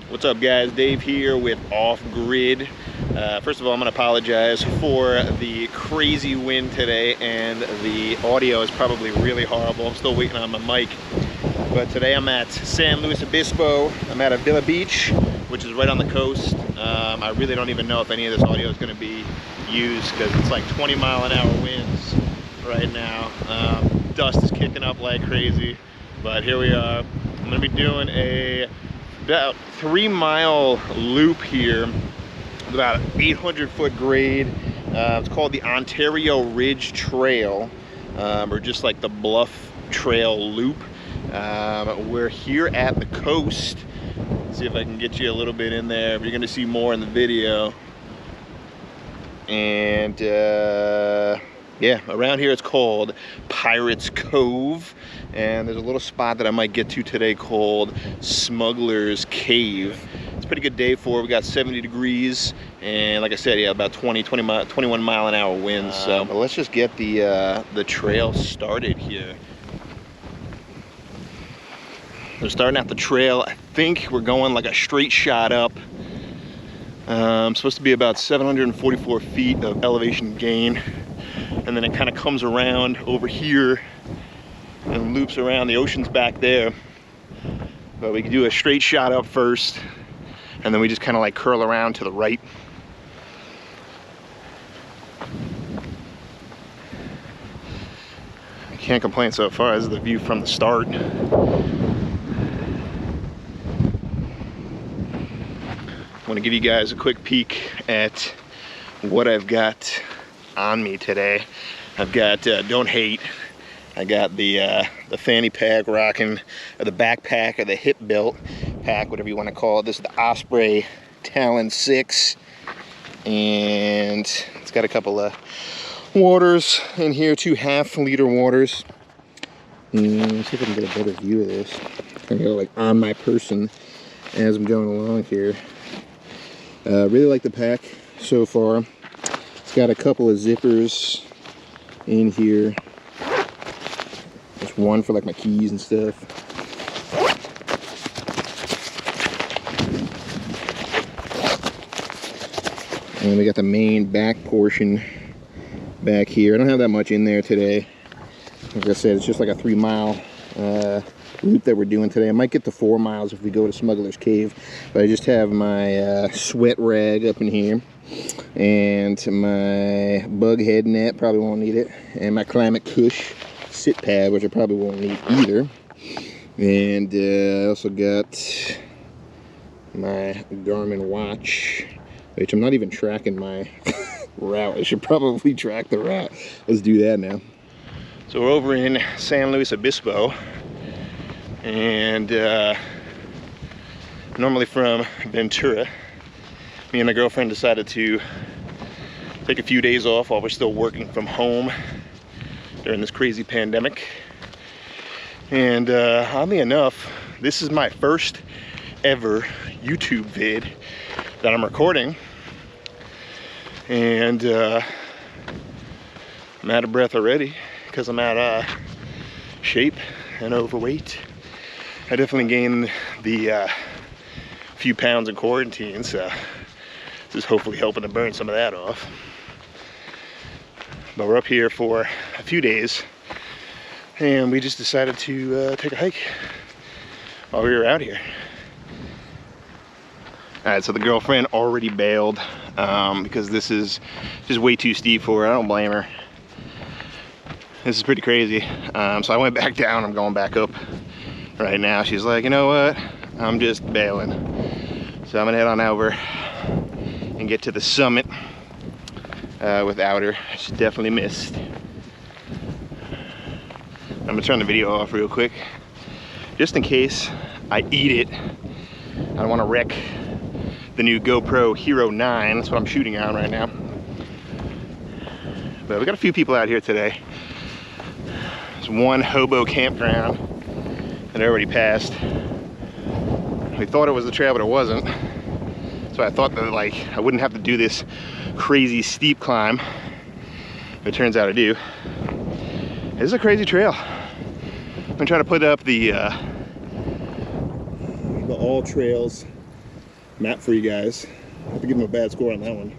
What's up, guys? Dave here with Off Grid. First of all, I'm going to apologize for the crazy wind today, and the audio is probably really horrible. I'm still waiting on my mic. But today I'm at San Luis Obispo. I'm at a Villa Beach, which is right on the coast. I really don't even know if any of this audio is going to be used because it's like 20-mile-an-hour winds right now. Dust is kicking up like crazy, but here we are. I'm going to be doing about 3-mile loop here, about an 800-foot grade. It's called the Ontario Ridge Trail, or just like the Bluff Trail Loop. We're here at the coast. Let's see if I can get you a little bit in there. You're going to see more in the video. And yeah, around here it's called Pirates Cove, and there's a little spot that I might get to today called Smuggler's Cave. It's a pretty good day for it. We got 70 degrees, and like I said, yeah, about 21 mile an hour winds. So but let's just get the trail started here. We're starting out the trail. I think we're going like a straight shot up. Supposed to be about 744 feet of elevation gain, and then it kind of comes around over here and loops around. The ocean's back there, but we can do a straight shot up first, and then we just kind of like curl around to the right. I can't complain so far. This is the view from the start. I want to give you guys a quick peek at what I've got on me today. I've got Don't Hate. I got the fanny pack rocking, or the backpack, or the hip belt pack, whatever you want to call it. This is the Osprey Talon 6, and it's got a couple of waters in here, 2 half-liter waters. Let's see if I can get a better view of this. I'm gonna go like on my person as I'm going along here. Really like the pack so far. It's got a couple of zippers in here. Just one for like my keys and stuff. And we got the main back portion back here. I don't have that much in there today. Like I said, it's just like a 3-mile loop that we're doing today. I might get to 4 miles if we go to Smuggler's Cave, but I just have my sweat rag up in here, and my bug head net, probably won't need it, and my Climate Cush sit pad, which I probably won't need either. And I also got my Garmin watch, which I'm not even tracking my route. I should probably track the route. Let's do that now. So we're over in San Luis Obispo, and normally from Ventura. Me and my girlfriend decided to take a few days off while we're still working from home during this crazy pandemic. And oddly enough, this is my first ever YouTube vid that I'm recording, and I'm out of breath already because I'm out of shape and overweight. I definitely gained the few pounds in quarantine, so this is hopefully helping to burn some of that off. But we're up here for a few days, and we just decided to take a hike while we were out here. Alright, so the girlfriend already bailed because this is just way too steep for her. I don't blame her. This is pretty crazy. So I went back down. I'm going back up right now. She's like, you know what? I'm just bailing. So I'm gonna head on over and get to the summit without her. She definitely missed. I'm gonna turn the video off real quick, just in case I eat it. I don't want to wreck the new GoPro Hero 9. That's what I'm shooting on right now. But we got a few people out here today. There's one hobo campground that I already passed. We thought it was the trail, but it wasn't. So I thought that like I wouldn't have to do this crazy steep climb. But it turns out I do. This is a crazy trail. I'm gonna try to put up the all trails map for you guys. I have to give him a bad score on that one.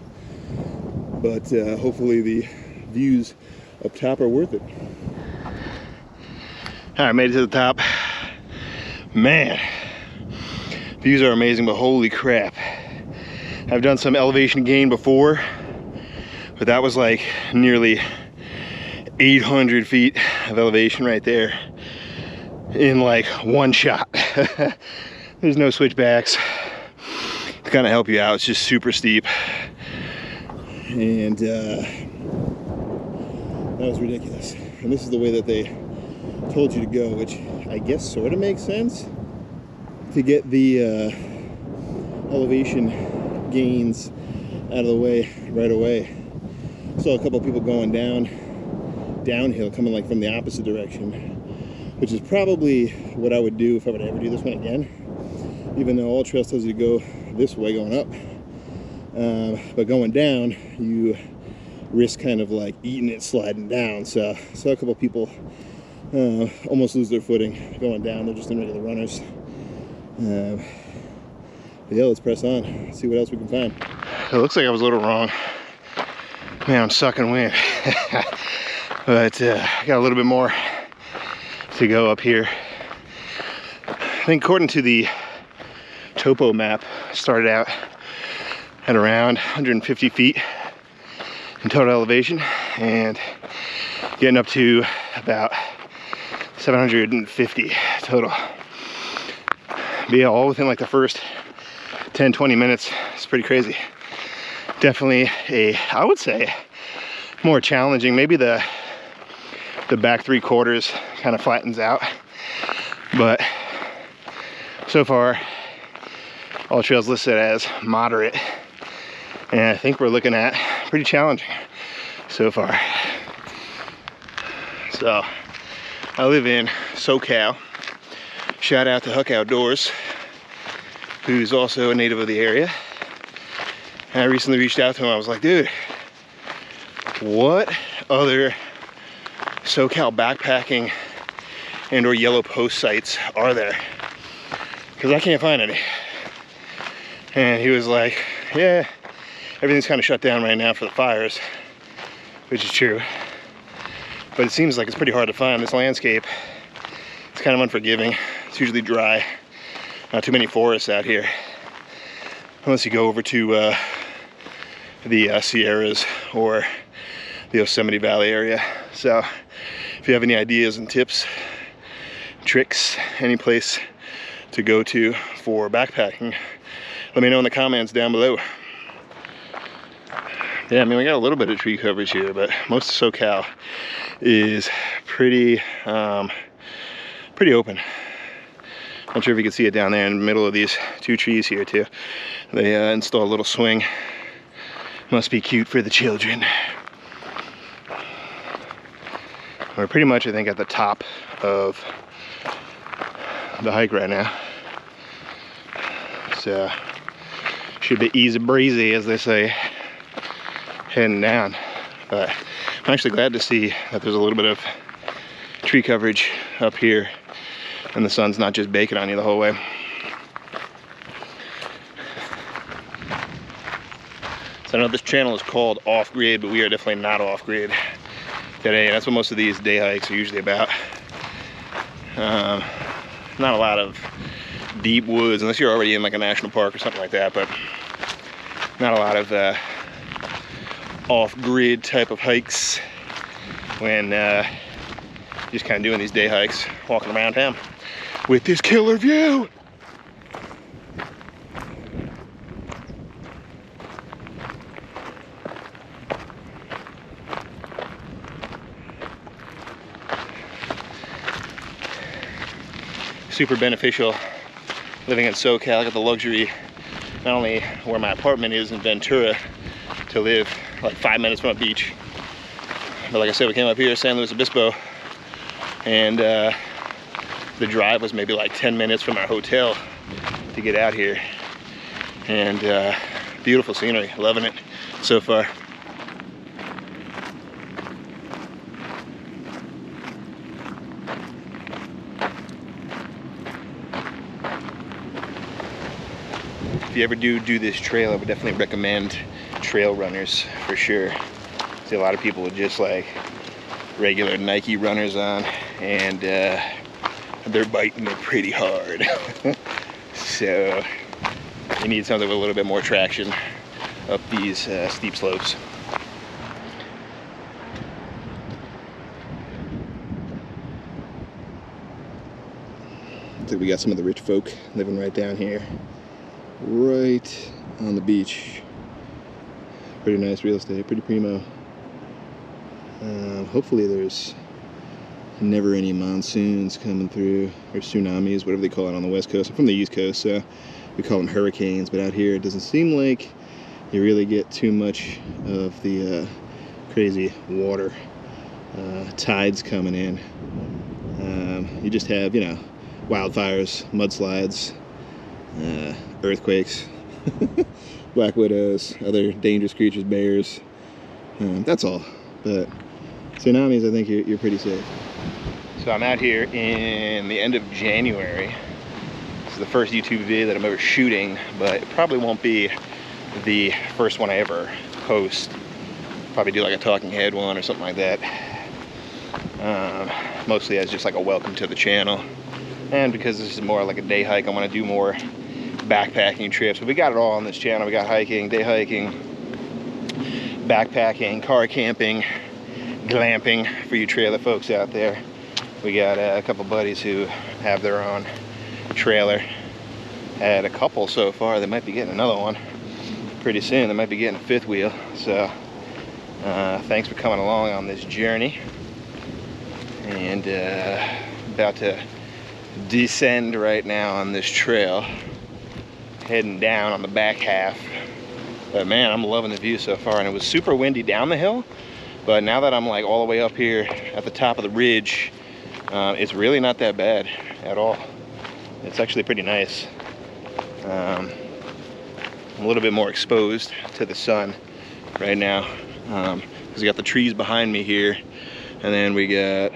But hopefully the views up top are worth it. All right, made it to the top. Man, views are amazing, but holy crap. I've done some elevation gain before, but that was like nearly 800 feet of elevation right there in like one shot. There's no switchbacks to kind of help you out. It's just super steep. And that was ridiculous. And this is the way that they told you to go, which I guess sort of makes sense to get the elevation gains out of the way right away. Saw a couple of people going downhill, coming like from the opposite direction, which is probably what I would do if I would ever do this one again, even though All Trails tells you to go this way going up. But going down, you risk kind of like eating it sliding down. So I saw a couple of people almost lose their footing going down. They're just in regular runners. But yeah, let's press on, see what else we can find. It looks like I was a little wrong. Man, I'm sucking wind. But I got a little bit more to go up here. I think according to the topo map, I started out at around 150 feet in total elevation and getting up to about 750 total. But yeah, all within like the first 10-20 minutes. It's pretty crazy. Definitely I would say, more challenging. Maybe the back 3/4 kind of flattens out, but so far All Trails listed as moderate, and I think we're looking at pretty challenging so far. So I live in SoCal. Shout out to Huck Outdoors, who's also a native of the area. And I recently reached out to him. I was like, dude, what other SoCal backpacking and or yellow post sites are there? Because I can't find any. And he was like, yeah, everything's kind of shut down right now for the fires, which is true. But it seems like it's pretty hard to find. This landscape, it's kind of unforgiving. It's usually dry. Not too many forests out here. Unless you go over to the Sierras or the Yosemite Valley area. So if you have any ideas and tips, tricks, any place to go to for backpacking, let me know in the comments down below. Yeah, I mean, we got a little bit of tree coverage here, but most of SoCal is pretty open. Not sure if you can see it down there in the middle of these two trees here too. They installed a little swing. Must be cute for the children. We're pretty much, I think, at the top of the hike right now. So should be easy breezy, as they say, heading down. But I'm actually glad to see that there's a little bit of tree coverage up here and the sun's not just baking on you the whole way. So I know this channel is called Off Grid, but we are definitely not off grid today. That's what most of these day hikes are usually about. Not a lot of deep woods, unless you're already in like a national park or something like that, but not a lot of off-grid type of hikes when just kind of doing these day hikes, walking around town with this killer view. Super beneficial living in SoCal. I got the luxury, not only where my apartment is in Ventura, to live like 5 minutes from a beach, but like I said, we came up here, San Luis Obispo, and the drive was maybe like 10 minutes from our hotel to get out here. And beautiful scenery, loving it so far. if you ever do this trail, I would definitely recommend trail runners for sure. See, a lot of people with just like regular Nike runners on, and they're biting it pretty hard. So you need something with a little bit more traction up these steep slopes. So we got some of the rich folk living right down here, right on the beach. Pretty nice real estate, pretty primo. Hopefully there's never any monsoons coming through, or tsunamis, whatever they call it on the west coast. I'm from the east coast, so we call them hurricanes, but out here it doesn't seem like you really get too much of the crazy water tides coming in. You just have, you know, wildfires, mudslides, earthquakes, black widows, other dangerous creatures, bears. That's all. But tsunamis, I think you're pretty safe. So I'm out here in the end of January. This is the first YouTube video that I'm ever shooting, but it probably won't be the first one I ever post. Probably do like a talking head one or something like that. Mostly as just like a welcome to the channel. And because this is more like a day hike, I want to do more backpacking trips. But we got it all on this channel. We got hiking, day hiking, backpacking, car camping, glamping for you trailer folks out there. We got a couple buddies who have their own trailer. Had a couple so far. They might be getting another one pretty soon. They might be getting a fifth wheel. So thanks for coming along on this journey. And about to descend right now on this trail, heading down on the back half. But man, I'm loving the view so far. And it was super windy down the hill, but now that I'm like all the way up here at the top of the ridge, it's really not that bad at all. It's actually pretty nice. I'm a little bit more exposed to the sun right now, because we got the trees behind me here, and then we got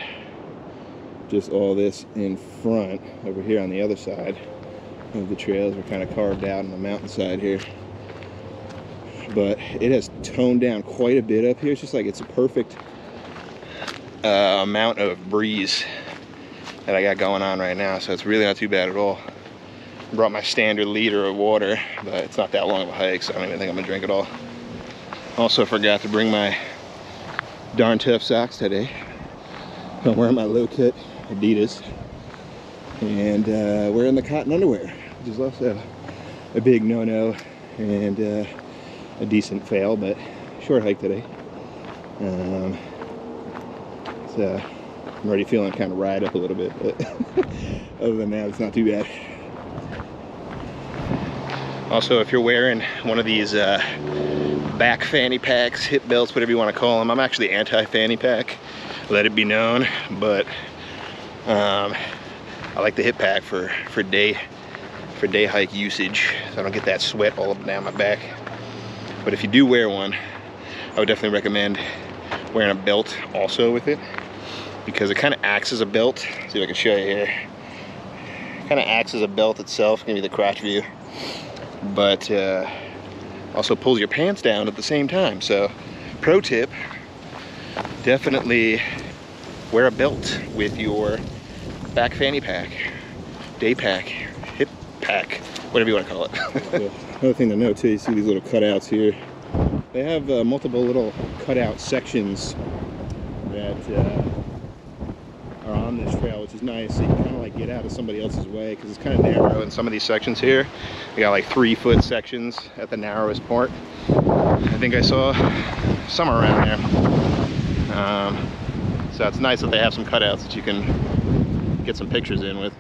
just all this in front over here on the other side of the trails. We're kind of carved out on the mountainside here, but it has toned down quite a bit up here. It's just like it's a perfect amount of breeze that I got going on right now, so it's really not too bad at all. I brought my standard liter of water, but it's not that long of a hike, so I don't even think I'm gonna drink it all. Also forgot to bring my darn tough socks today. I'm wearing my low-cut Adidas, and wearing the cotton underwear, which is also a big no-no and a decent fail, but short hike today. So I'm already feeling kind of riled up a little bit, but other than that, it's not too bad. Also, if you're wearing one of these back fanny packs, hip belts, whatever you want to call them, I'm actually anti-fanny pack, let it be known, but I like the hip pack for day hike usage, so I don't get that sweat all up and down my back. But if you do wear one, I would definitely recommend wearing a belt also with it, because it kind of acts as a belt. See if I can show you here. Kind of acts as a belt itself. Give you the crotch view, but also pulls your pants down at the same time. So, pro tip: definitely wear a belt with your back fanny pack, day pack, hip pack, whatever you want to call it. Another thing to note too, you see these little cutouts here. They have multiple little cutout sections that are on this trail, which is nice. So you can kind of like get out of somebody else's way, because it's kind of narrow in some of these sections here. We got like 3-foot sections at the narrowest part. I think I saw some around there. So it's nice that they have some cutouts that you can get some pictures in with.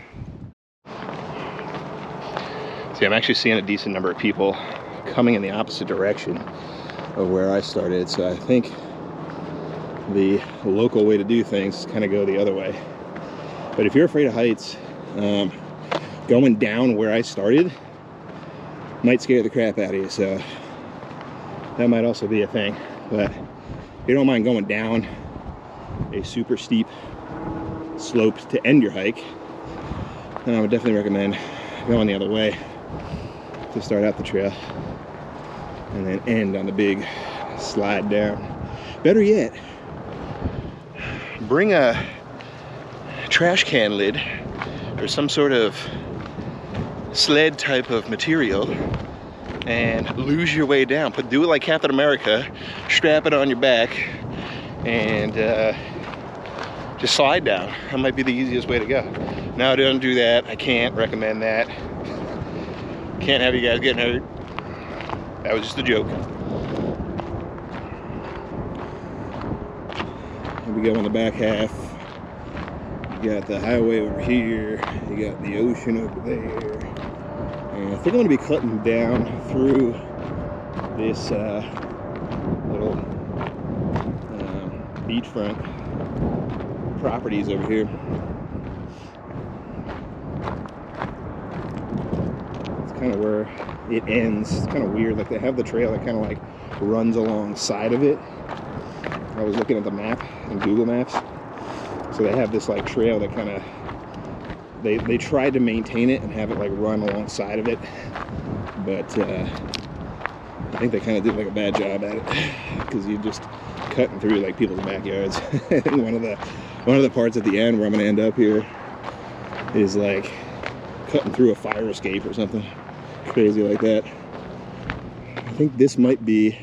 See, I'm actually seeing a decent number of people coming in the opposite direction of where I started, so I think the local way to do things is kind of go the other way. But if you're afraid of heights, going down where I started might scare the crap out of you, so that might also be a thing. But if you don't mind going down a super steep slope to end your hike, then I would definitely recommend going the other way. to start out the trail, and then end on the big slide down. Better yet, bring a trash can lid or some sort of sled type of material and lose your way down. Do it like Captain America, strap it on your back, and just slide down. That might be the easiest way to go. Now, don't do that. I can't recommend that. Can't have you guys getting hurt. That was just a joke. Here we go on the back half. You got the highway over here. You got the ocean over there. And I think I'm going to be cutting down through this little beachfront properties over here. It's kind of where it ends. It's kind of weird. Like, they have the trail that kind of like runs alongside of it. I was looking at the map in Google Maps. So they have this like trail that kind of, they tried to maintain it and have it like run alongside of it, but I think they kind of did like a bad job at it, because you're just cutting through like people's backyards. I think one of the parts at the end where I'm gonna end up here is like cutting through a fire escape or something crazy like that. I think this might be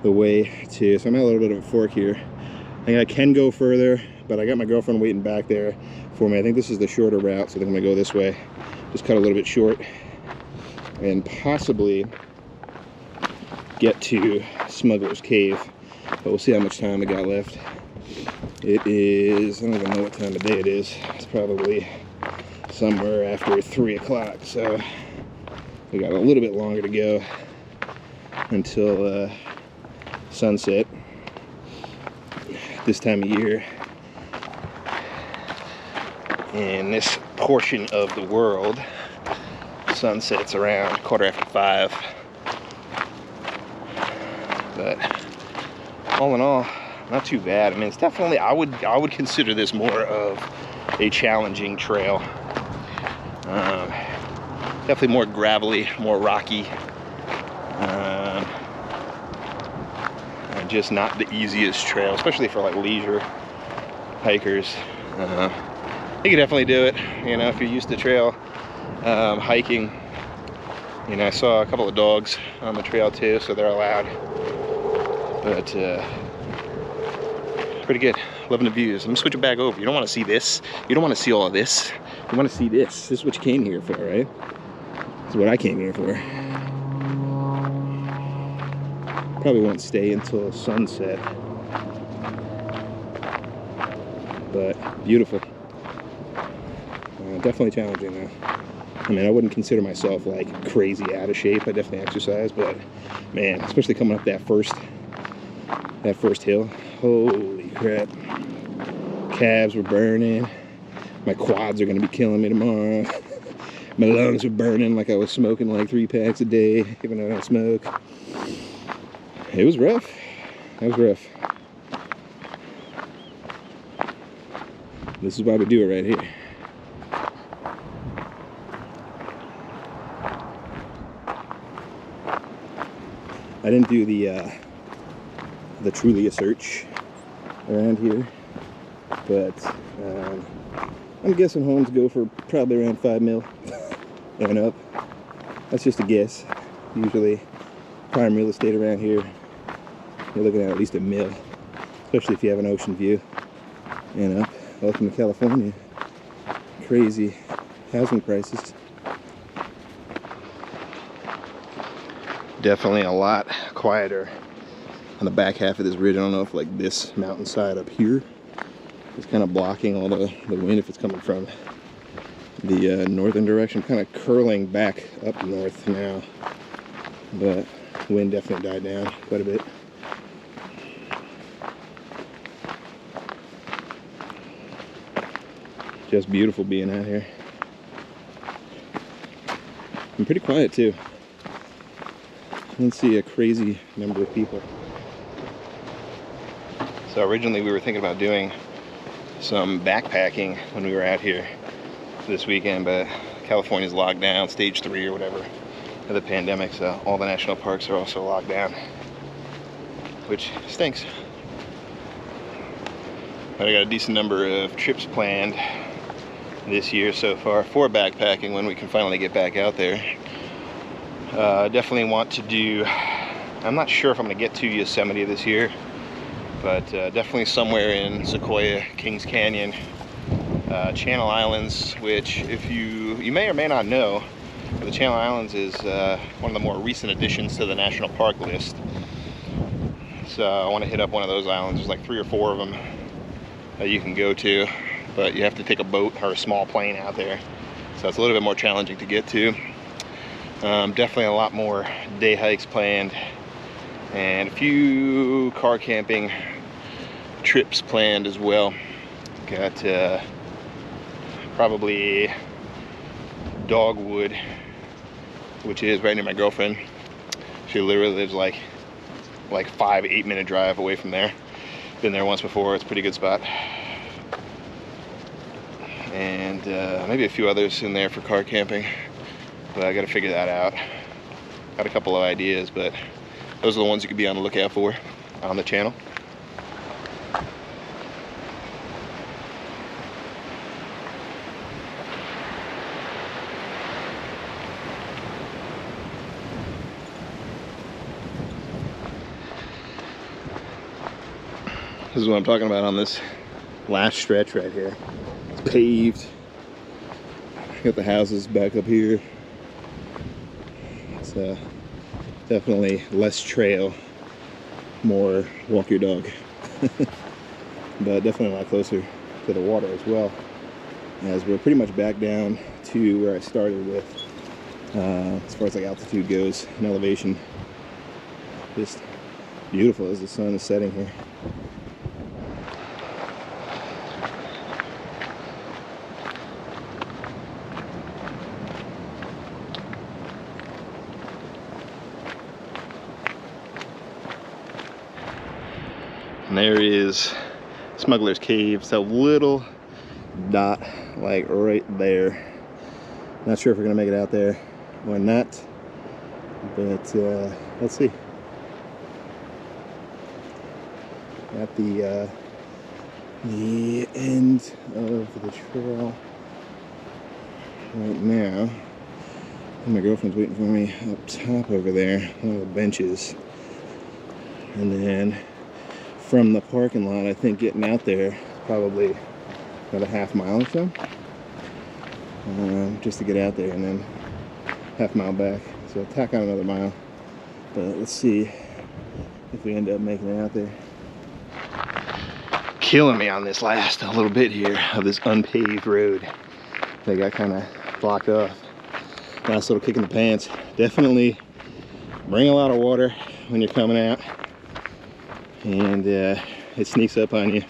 the way to, so I'm at a little bit of a fork here. I think I can go further, but I got my girlfriend waiting back there for me. I think this is the shorter route, so I think I'm gonna go this way. Just cut a little bit short and possibly get to Smuggler's Cave. But we'll see how much time I got left. It is, I don't even know what time of day it is. It's probably somewhere after 3 o'clock, so we got a little bit longer to go until sunset. This time of year in this portion of the world, sunsets around 5:15. But all in all, not too bad. I mean, it's definitely, I would consider this more of a challenging trail. Definitely more gravelly, more rocky, and just not the easiest trail, especially for like leisure hikers. You can definitely do it, you know, if you're used to trail hiking. You know, I saw a couple of dogs on the trail too, so they're allowed. But pretty good. Loving the views. Let me switch it back over. You don't want to see this. You don't want to see all of this. You want to see this. This is what you came here for, right? This is what I came here for. Probably won't stay until sunset. But beautiful. Definitely challenging though. I mean, I wouldn't consider myself like crazy out of shape. I definitely exercise, but man, especially coming up that first hill, holy crap. Calves were burning. My quads are gonna be killing me tomorrow. My lungs were burning like I was smoking like 3 packs a day, even though I don't smoke. It was rough. That was rough. This is why we do it right here. I didn't do the Trulia search around here, but I'm guessing homes go for probably around 5 mil and up. That's just a guess. Usually prime real estate around here, you're looking at least $1 mil, especially if you have an ocean view and up. Welcome to California. Crazy housing prices. Definitely a lot quieter on the back half of this ridge. I don't know if like this mountainside up here is kind of blocking all the wind, if it's coming from the northern direction. Kind of curling back up north now, but wind definitely died down quite a bit. Just beautiful being out here. And pretty quiet too. I didn't see a crazy number of people. So originally we were thinking about doing some backpacking when we were out here this weekend, but California's locked down, stage 3 or whatever. of the pandemic, so all the national parks are also locked down, which stinks. But I got a decent number of trips planned this year so far for backpacking when we can finally get back out there. Definitely want to do, I'm not sure if I'm going to get to Yosemite this year, but definitely somewhere in Sequoia, Kings Canyon, Channel Islands, which if you may or may not know, the Channel Islands is one of the more recent additions to the national park list. So I want to hit up one of those islands. There's like 3 or 4 of them that you can go to, but you have to take a boat or a small plane out there. So it's a little bit more challenging to get to. Definitely a lot more day hikes planned and a few car camping trips planned as well. Got probably Dogwood, which is right near my girlfriend. She literally lives like 5-8 minute drive away from there. Been there once before. It's a pretty good spot. And maybe a few others in there for car camping, but I got to figure that out. Got a couple of ideas, but those are the ones you could be on the lookout for on the channel. This is what I'm talking about on this last stretch right here. It's paved. Got the houses back up here. It's definitely less trail, more walk your dog. But definitely a lot closer to the water as well, as we're pretty much back down to where I started with as far as like altitude goes and elevation. Just beautiful as the sun is setting here. And there is Smuggler's Cave. It's a little dot like right there. Not sure if we're gonna make it out there or not, but let's see. At the end of the trail right now. And my girlfriend's waiting for me up top over there, one of the benches. And then from the parking lot, I think getting out there is probably about a half mile or so, just to get out there, and then half mile back. So tack on another mile. But let's see if we end up making it out there. Killing me on this last little bit here of this unpaved road. They got kind of blocked off. Last little kick in the pants. Definitely bring a lot of water when you're coming out. And it sneaks up on you,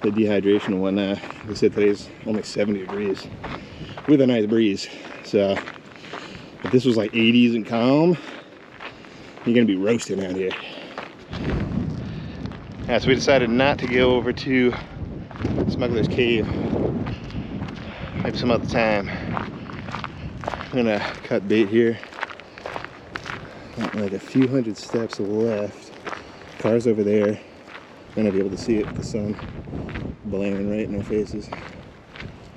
the dehydration and whatnot. Like I said, today's only 70 degrees with a nice breeze. So if this was like 80s and calm, you're gonna be roasting out here. Yeah, so we decided not to go over to Smuggler's Cave. Maybe some other time. I'm gonna cut bait here. Got like a few hundred steps left. Cars over there. Might not be able to see it with the sun blaring right in our faces.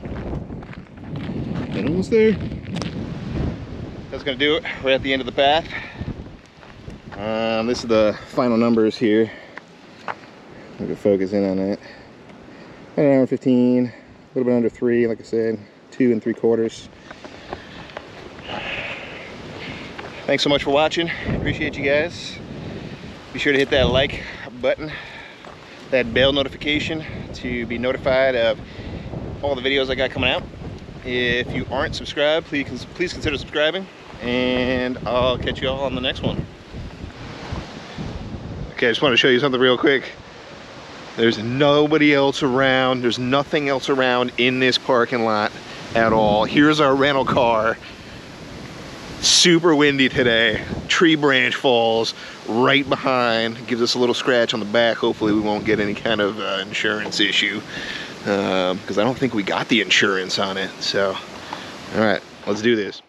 And almost there. That's gonna do it. We're at the end of the path. This is the final numbers here. We can focus in on that. About an hour and 15, a little bit under 3, like I said, 2 3/4. Thanks so much for watching. Appreciate you guys. Be sure to hit that like button, that bell notification to be notified of all the videos I got coming out. If you aren't subscribed, please consider subscribing, and I'll catch you all on the next one. Okay, I just want to show you something real quick. There's nobody else around. There's nothing else around in this parking lot at all. Here's our rental car. Super windy today. Tree branch falls right behind. Gives us a little scratch on the back. Hopefully we won't get any kind of insurance issue, because I don't think we got the insurance on it. So, all right, let's do this.